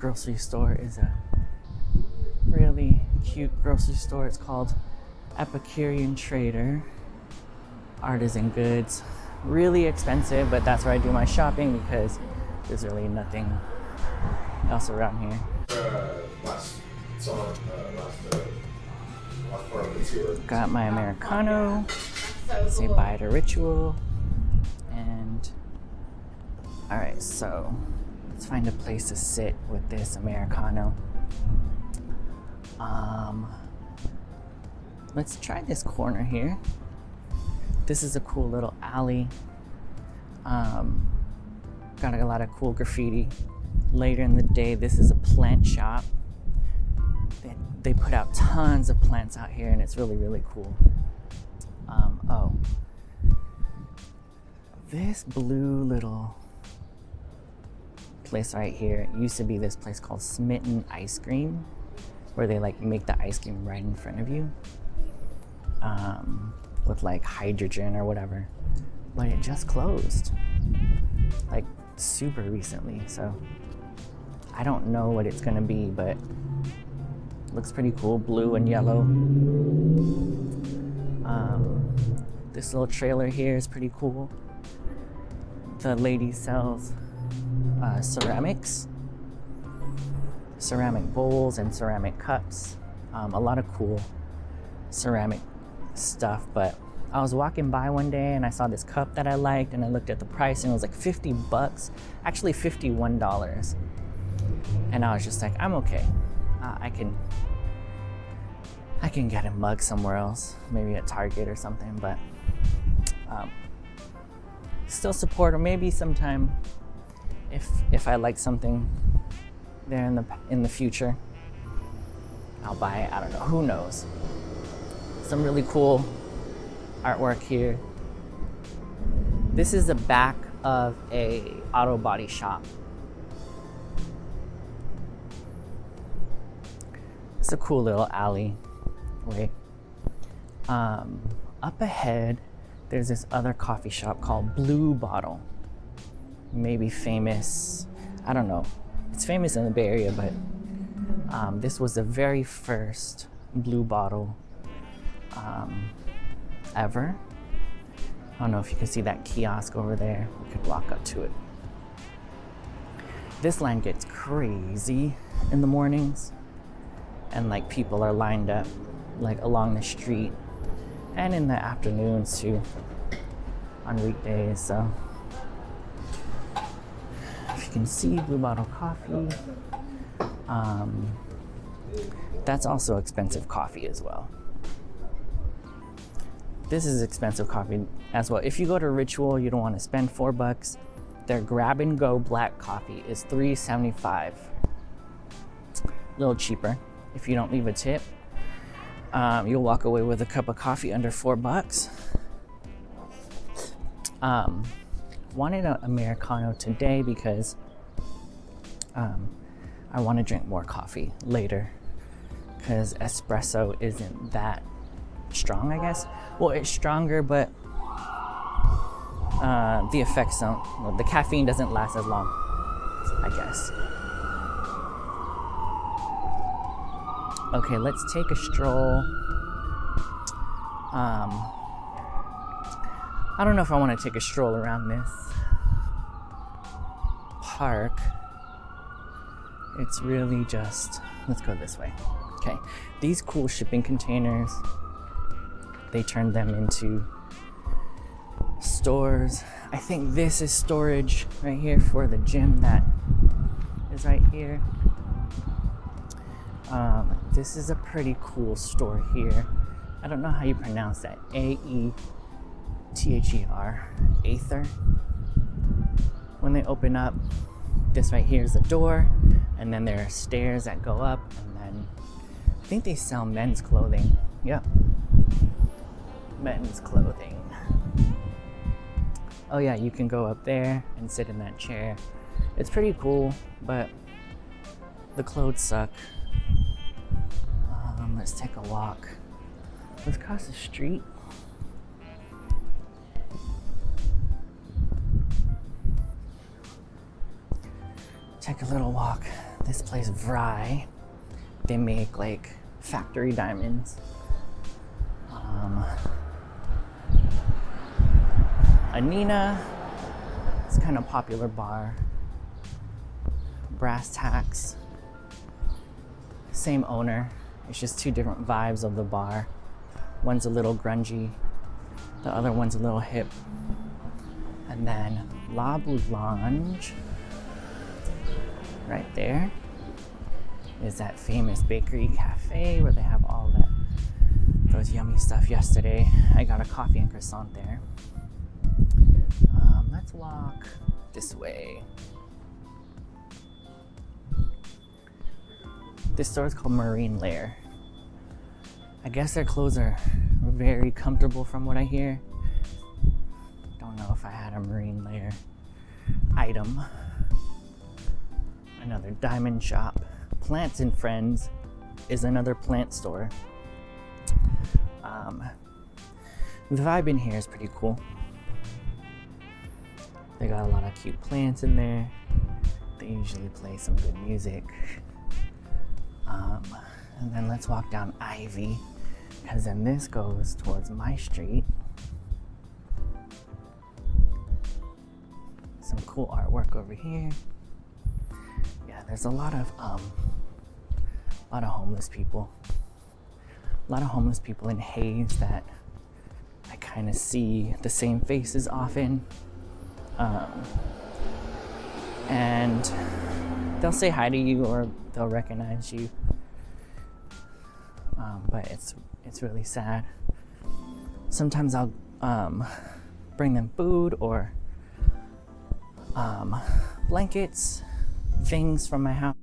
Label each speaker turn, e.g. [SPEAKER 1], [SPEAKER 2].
[SPEAKER 1] grocery store is a really cute grocery store. It's called Epicurean Trader. Artisan goods. Really expensive, but that's where I do my shopping because there's really nothing else around here.
[SPEAKER 2] Last part of the tour.
[SPEAKER 1] Got my Americano. Say bye to Ritual. And alright, so let's find a place to sit with this Americano. Let's try this corner here. This is a cool little alley. Got a lot of cool graffiti. Later in the day, this is a plant shop. They put out tons of plants out here, and it's really, really cool. This blue little place right here used to be this place called Smitten Ice Cream, where they like make the ice cream right in front of you, with like hydrogen or whatever. But it just closed, like super recently. So I don't know what it's gonna be, but looks pretty cool, blue and yellow. This little trailer here is pretty cool. The lady sells ceramics, ceramic bowls and ceramic cups. A lot of cool ceramic stuff, but I was walking by one day and I saw this cup that I liked, and I looked at the price and it was like $50, actually $51. And I was just like, I'm okay. I can get a mug somewhere else, maybe at Target or something, but still support, or maybe sometime if I like something there in the future, I'll buy it. I don't know, who knows. Some really cool artwork here. This is the back of a auto body shop. It's a cool little alley. Wait. Up ahead, there's this other coffee shop called Blue Bottle. Maybe famous, I don't know. It's famous in the Bay Area, but this was the very first Blue Bottle ever. I don't know if you can see that kiosk over there. We could walk up to it. This line gets crazy in the mornings, and like people are lined up like along the street, and in the afternoons too, on weekdays. So if you can see, Blue Bottle Coffee. That's also expensive coffee as well. This is expensive coffee as well. If you go to Ritual, you don't want to spend $4. Their grab and go black coffee is $3.75. A little cheaper. If you don't leave a tip, you'll walk away with a cup of coffee under $4. Wanted an Americano today because I want to drink more coffee later, because espresso isn't that strong, I guess. Well, it's stronger, but the effects don't, well, the caffeine doesn't last as long, I guess. Okay, let's take a stroll. I don't know if I want to take a stroll around this park. It's really just, let's go this way. Okay, these cool shipping containers, they turned them into stores. I think this is storage right here for the gym that is right here. This is a pretty cool store here. I don't know how you pronounce that. Aether. Aether. When they open up, this right here is the door, and then there are stairs that go up, and then I think they sell men's clothing. Yep. Men's clothing. Oh yeah, you can go up there and sit in that chair. It's pretty cool, but the clothes suck. Let's take a walk. Let's cross the street. Take a little walk. this place Vry, they make like factory diamonds. Anina, it's kind of popular bar. Brass Tacks, same owner. It's just two different vibes of the bar. One's a little grungy, the other one's a little hip. And then La Boulange, right there, is that famous bakery cafe where they have all those yummy stuff. Yesterday, I got a coffee and croissant there. Let's walk this way. This store is called Marine Lair. I guess their clothes are very comfortable from what I hear. Don't know if I had a Marine Lair item. Another diamond shop. Plants and Friends is another plant store. The vibe in here is pretty cool. They got a lot of cute plants in there. They usually play some good music. And then let's walk down Ivy, because then this goes towards my street. Some cool artwork over here. Yeah, there's a lot of homeless people. A lot of homeless people in Hayes that I kind of see the same faces often. And they'll say hi to you or they'll recognize you. But it's really sad. Sometimes I'll bring them food or blankets, things from my house.